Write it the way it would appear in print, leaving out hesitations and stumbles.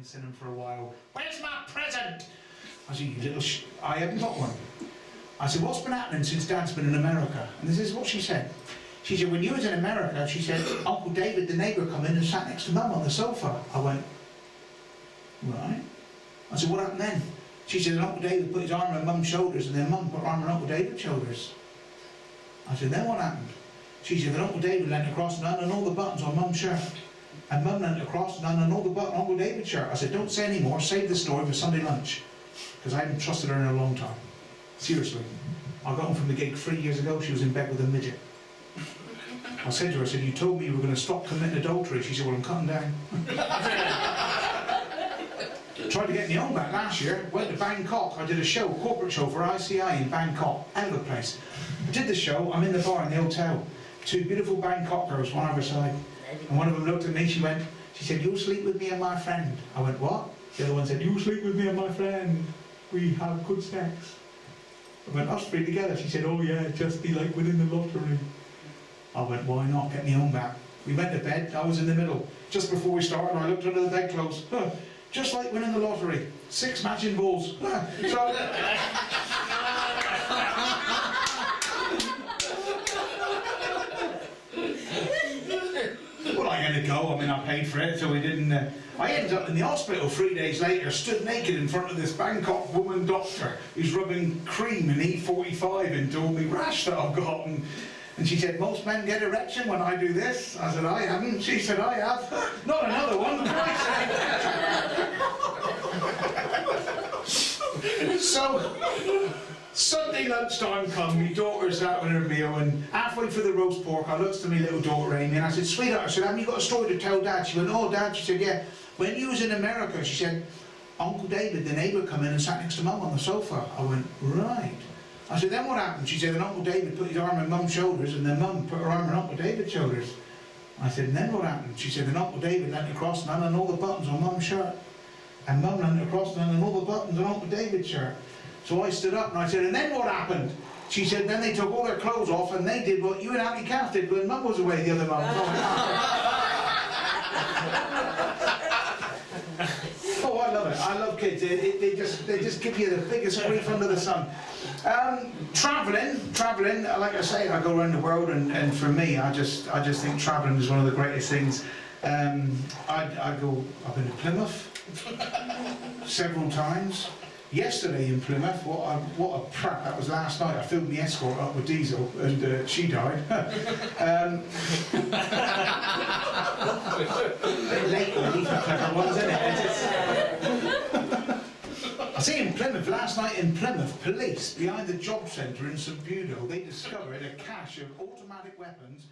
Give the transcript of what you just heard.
cinema for a while. Where's my present? I said, you little I haven't got one. I said, what's been happening since Dad's been in America? And this is what she said. She said, when you was in America, she said, Uncle David, the neighbour, come in and sat next to Mum on the sofa. I went, right. I said, what happened then? She said, Uncle David put his arm on Mum's shoulders, and then Mum put her arm on Uncle David's shoulders. I said, then what happened? She said, then Uncle David leant across and undone all the buttons on Mum's shirt. And Mum leant across and undone all the buttons on Uncle David's shirt. I said, don't say any more, save the story for Sunday lunch. Because I haven't trusted her in a long time. Seriously. I got home from the gig 3 years ago, she was in bed with a midget. I said to her, I said, you told me you were going to stop committing adultery. She said, well, I'm cutting down. Tried to get me on back last year, went to Bangkok. I did a show, corporate show for ICI in Bangkok, out of the place. I did the show, I'm in the bar in the hotel. Two beautiful Bangkok girls, one either side. And one of them looked at me, she said, you'll sleep with me and my friend. I went, what? The other one said, you'll sleep with me and my friend. We have good sex. I went, us three together. She said, oh yeah, just be like winning the lottery. I went, why not? Get me home back. We went to bed, I was in the middle. Just before we started, I looked under the bedclothes. Just like winning the lottery. 6 matching balls. So, well, I had to go. I mean, I paid for it, so we didn't. I ended up in the hospital 3 days later, stood naked in front of this Bangkok woman doctor who's rubbing cream and E45 into all the rash that I've got. And she said, most men get erection when I do this. I said, I haven't. She said, I have. Not another one. So, Sunday lunchtime come, my daughter's out with her meal, and halfway through the roast pork, I looked to my little daughter Amy, and I said, sweetheart, I said, haven't you got a story to tell Dad? She went, oh, Dad. She said, yeah. When you was in America, she said, Uncle David, the neighbour, come in and sat next to Mum on the sofa. I went, right. I said, then what happened? She said, then Uncle David put his arm on Mum's shoulders, and then Mum put her arm on Uncle David's shoulders. I said, and then what happened? She said, then Uncle David leant across and undone all the buttons on Mum's shirt. And Mum leant across and undone all the buttons on Uncle David's shirt. So I stood up and I said, and then what happened? She said, then they took all their clothes off and they did what you and Auntie Kath did when Mum was away the other month. Oh, I love it. I love kids. They just give you the biggest grief under the sun. Travelling. Like I say, I go around the world, and for me, I just think travelling is one of the greatest things. I've been to Plymouth several times. Yesterday in Plymouth, what a prat that was last night. I filled my escort up with diesel, and she died. A bit late really for clever ones, isn't it? I see in Plymouth, last night in Plymouth, police behind the job centre in St Budo, they discovered a cache of automatic weapons